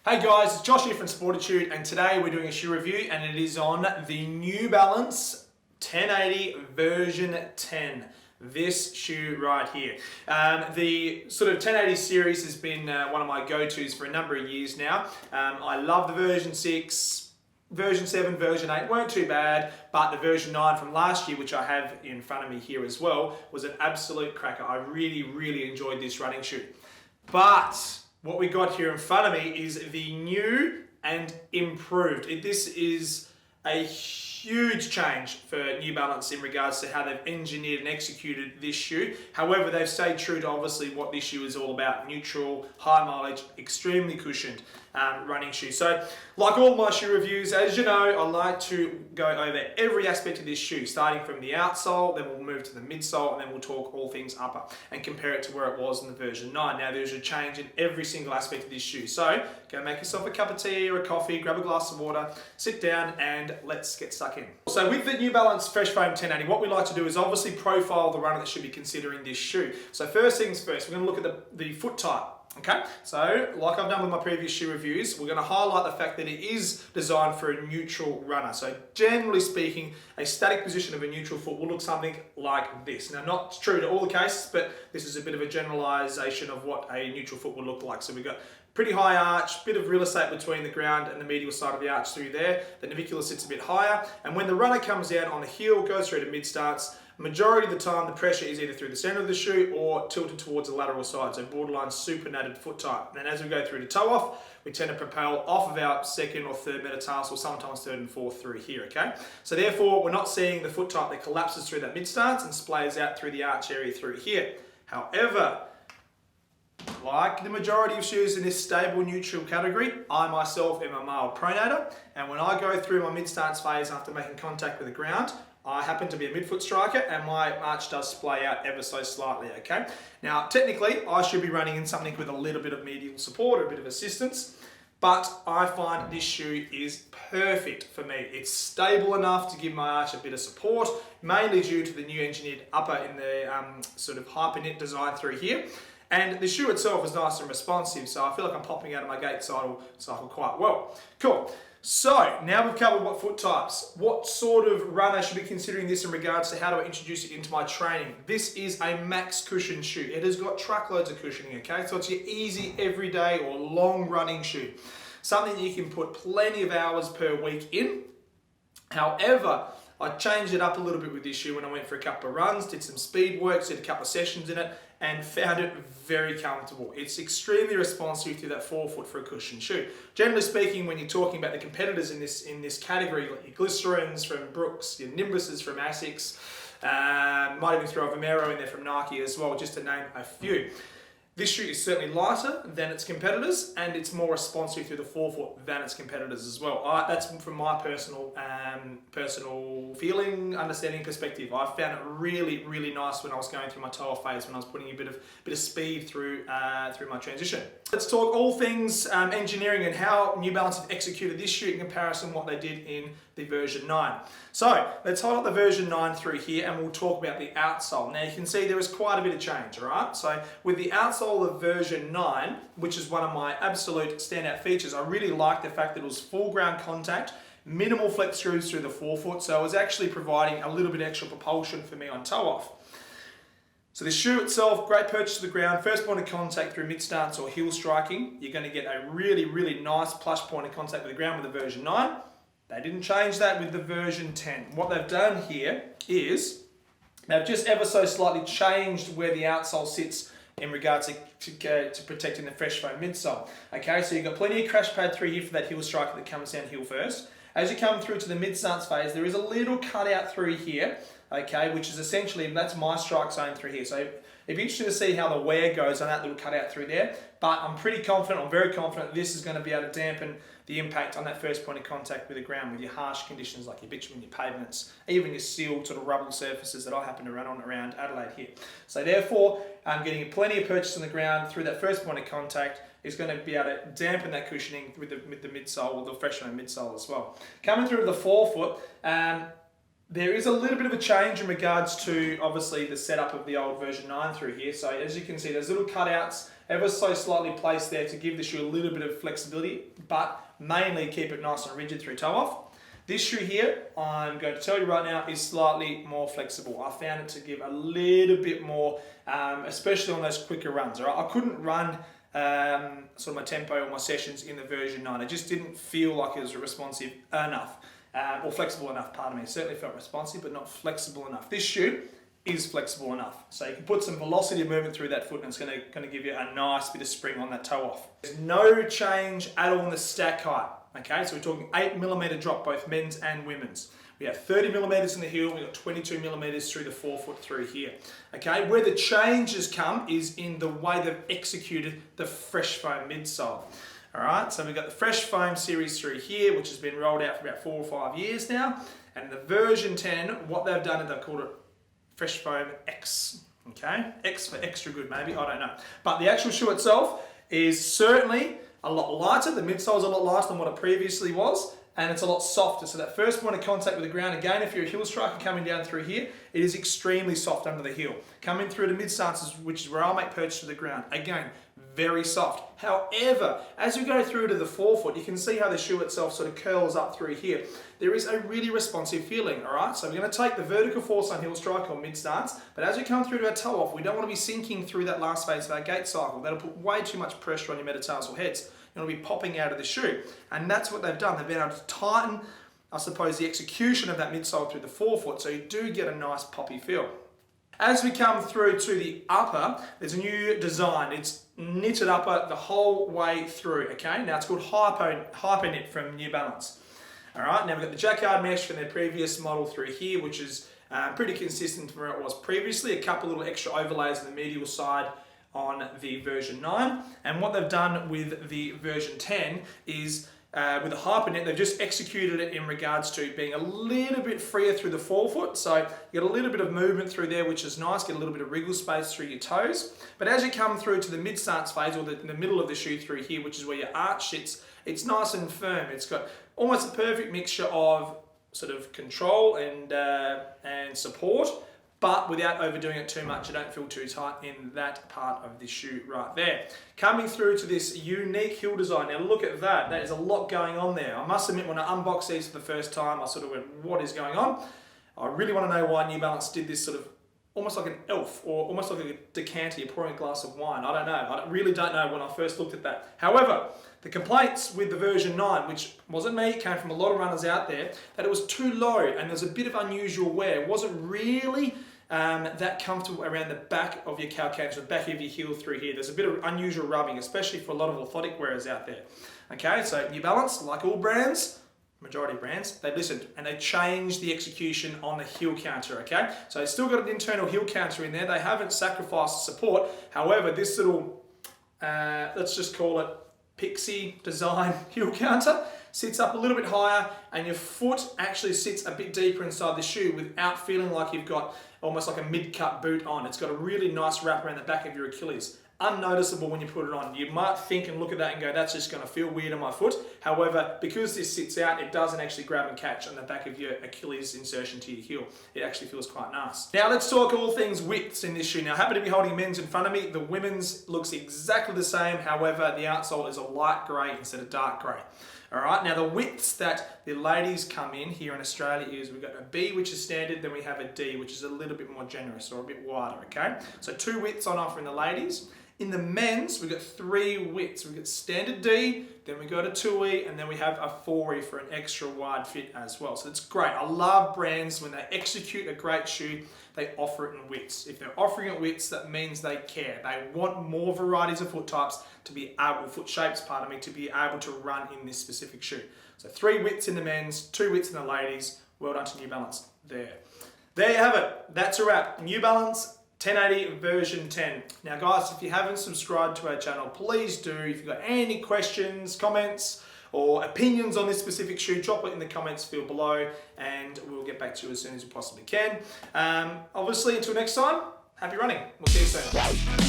Hey guys, it's Josh here from Sportitude, and today we're doing a shoe review, and it is on the New Balance 1080 version 10. This shoe right here. The sort of 1080 series has been one of my go-tos for a number of years now. I love the version 6, version 7, version 8 weren't too bad, but the version 9 from last year, which I have in front of me here as well, was an absolute cracker. I really enjoyed this running shoe. But what we got here in front of me is the new and improved. This is a huge change for New Balance in regards to how they've engineered and executed this shoe. However, they've stayed true to obviously what this shoe is all about: neutral, high mileage, extremely cushioned running shoe. So, like all my shoe reviews, as you know, I like to go over every aspect of this shoe, starting from the outsole, then we'll move to the midsole, and then we'll talk all things upper and compare it to where it was in the version 9. Now, there's a change in every single aspect of this shoe. So, go make yourself a cup of tea or a coffee, grab a glass of water, sit down, and let's get stuck in. So, with the New Balance Fresh Foam 1080, what we like to do is obviously profile the runner that should be considering this shoe. So, first things first, we're going to look at the foot type. Okay, so like I've done with my previous shoe reviews, we're going to highlight the fact that it is designed for a neutral runner. So generally speaking, a static position of a neutral foot will look something like this. Now, not true to all the cases, but this is a bit of a generalization of what a neutral foot would look like. So we've got pretty high arch, bit of real estate between the ground and the medial side of the arch through there. The navicular sits a bit higher, and when the runner comes down on the heel, goes through to mid stance, majority of the time the pressure is either through the center of the shoe or tilted towards the lateral side, so borderline supinated foot type. And as we go through to toe off, we tend to propel off of our second or third metatarsal, sometimes third and fourth through here, okay? So therefore, we're not seeing the foot type that collapses through that mid stance and splays out through the arch area through here. However, like the majority of shoes in this stable neutral category, I myself am a male pronator, and when I go through my mid-stance phase after making contact with the ground, I happen to be a midfoot striker, and my arch does splay out ever so slightly, okay? Now, technically, I should be running in something with a little bit of medial support or a bit of assistance, but I find this shoe is perfect for me. It's stable enough to give my arch a bit of support, mainly due to the new engineered upper in the sort of hyper knit design through here. And the shoe itself is nice and responsive, so I feel like I'm popping out of my gait cycle quite well. Cool. So, now we've covered what foot types. What sort of runner should be considering this in regards to how do I introduce it into my training? This is a max cushion shoe. It has got truckloads of cushioning, okay? So it's your easy, everyday or long running shoe. Something that you can put plenty of hours per week in. However, I changed it up a little bit with this shoe when I went for a couple of runs, did some speed work, did a couple of sessions in it, and found it very comfortable. It's extremely responsive to that forefoot for a cushion shoe. Generally speaking, when you're talking about the competitors in this category, like your Glycerins from Brooks, your Nimbuses from Asics, might even throw a Vomero in there from Nike as well, just to name a few. This shoe is certainly lighter than its competitors, and it's more responsive through the forefoot than its competitors as well. That's from my personal feeling, understanding perspective. I found it really nice when I was going through my toe-off phase, when I was putting a bit of speed through my transition. Let's talk all things engineering and how New Balance have executed this shoe in comparison to what they did in the version 9. So let's hold up the version 9 through here, and we'll talk about the outsole. Now you can see there is quite a bit of change, all right? So with the outsole of version 9, which is one of my absolute standout features, I really like the fact that it was full ground contact, minimal flex screws through the forefoot, so it was actually providing a little bit extra propulsion for me on toe off. So the shoe itself, great purchase to the ground, first point of contact through mid stance or heel striking. You're going to get a really nice plush point of contact with the ground with the version 9. They didn't change that with the version 10. What they've done here is they've just ever so slightly changed where the outsole sits in regards to protecting the fresh foam midsole. Okay, so you've got plenty of crash pad through here for that heel striker that comes down heel first. As you come through to the mid stance phase, there is a little cutout through here, okay, which is essentially, that's my strike zone through here. So it'd be interesting to see how the wear goes on that little cutout through there, but I'm very confident this is going to be able to dampen the impact on that first point of contact with the ground with your harsh conditions like your bitumen, your pavements, even your sealed sort of rubble surfaces that I happen to run on around Adelaide here. So therefore, I'm getting plenty of purchase on the ground through that first point of contact is going to be able to dampen that cushioning with the midsole, or the fresh foam midsole as well. Coming through the forefoot, There is a little bit of a change in regards to obviously the setup of the old version 9 through here. So as you can see, there's little cutouts ever so slightly placed there to give the shoe a little bit of flexibility, but mainly keep it nice and rigid through toe off. This shoe here, I'm going to tell you right now, is slightly more flexible. I found it to give a little bit more, especially on those quicker runs. All right? I couldn't run sort of my tempo or my sessions in the version 9. It just didn't feel like it was responsive enough. Or flexible enough, pardon me. It certainly felt responsive, but not flexible enough. This shoe is flexible enough. So you can put some velocity of movement through that foot and it's going to give you a nice bit of spring on that toe off. There's no change at all in the stack height. Okay, so we're talking 8mm drop, both men's and women's. We have 30mm in the heel, we've got 22mm through the forefoot through here. Okay, where the changes come is in the way they've executed the Fresh Foam midsole. Alright, so we've got the Fresh Foam series through here, which has been rolled out for about 4 or 5 years now. And the version 10, what they've done is they've called it Fresh Foam X. Okay, X for extra good maybe, I don't know. But the actual shoe itself is certainly a lot lighter. The midsole is a lot lighter than what it previously was. And it's a lot softer. So that first point of contact with the ground, again, if you're a heel striker coming down through here, it is extremely soft under the heel. Coming through to mid stances, which is where I'll make purchase to the ground, again, very soft. However, as we go through to the forefoot, you can see how the shoe itself sort of curls up through here. There is a really responsive feeling, all right? So we're going to take the vertical force on heel strike or mid stance, but as we come through to our toe off, we don't want to be sinking through that last phase of our gait cycle. That'll put way too much pressure on your metatarsal heads. You'll be popping out of the shoe. And that's what they've done. They've been able to tighten, I suppose, the execution of that midsole through the forefoot, so you do get a nice poppy feel. As we come through to the upper, there's a new design. It's knitted upper the whole way through, okay? Now it's called Hyper Knit from New Balance. All right, now we've got the jacquard mesh from their previous model through here, which is pretty consistent from where it was previously. A couple little extra overlays on the medial side on the version 9. And what they've done with the version 10 is with the Hyper Knit, they've just executed it in regards to being a little bit freer through the forefoot. So you get a little bit of movement through there, which is nice. Get a little bit of wriggle space through your toes. But as you come through to the mid stance phase, or the middle of the shoe through here, which is where your arch sits, it's nice and firm. It's got almost a perfect mixture of sort of control and support, but without overdoing it too much. You don't feel too tight in that part of the shoe right there. Coming through to this unique heel design. Now look at that. That is a lot going on there. I must admit, when I unboxed these for the first time, I sort of went, what is going on? I really want to know why New Balance did this sort of almost like an elf, or almost like a decanter, you're pouring a glass of wine. I don't know. I really don't know when I first looked at that. However, the complaints with the version 9, which wasn't me, it came from a lot of runners out there, that it was too low and there's a bit of unusual wear. It wasn't really that comfortable around the back of your calcaneus, the back of your heel through here. There's a bit of unusual rubbing, especially for a lot of orthotic wearers out there. Okay, so New Balance, like all brands, majority of brands, they listened and they changed the execution on the heel counter, okay? So it's still got an internal heel counter in there. They haven't sacrificed support. However, this little, let's just call it pixie design heel counter sits up a little bit higher, and your foot actually sits a bit deeper inside the shoe without feeling like you've got almost like a mid-cut boot on. It's got a really nice wrap around the back of your Achilles. Unnoticeable when you put it on. You might think and look at that and go, that's just going to feel weird on my foot. However, because this sits out, it doesn't actually grab and catch on the back of your Achilles insertion to your heel. It actually feels quite nice. Now let's talk all things widths in this shoe. Now, I happen to be holding men's in front of me. The women's looks exactly the same. However, the outsole is a light grey instead of dark grey. All right, now the widths that the ladies come in here in Australia is we've got a B, which is standard, then we have a D, which is a little bit more generous or a bit wider, okay? So 2 widths on offer in the ladies. In the men's, we've got 3 widths. We've got standard D, then we go to 2E, and then we have a 4E for an extra wide fit as well. So it's great. I love brands when they execute a great shoe, they offer it in widths. If they're offering it widths, that means they care. They want more varieties of foot types to be able, foot shapes, pardon me, to be able to run in this specific shoe. So 3 widths in the men's, 2 widths in the ladies. Well done to New Balance there. There you have it. That's a wrap. New Balance 1080 version 10. Now guys, if you haven't subscribed to our channel, please do. If you've got any questions, comments, or opinions on this specific shoe, drop it in the comments field below and we'll get back to you as soon as we possibly can. Obviously, until next time, happy running. We'll see you soon.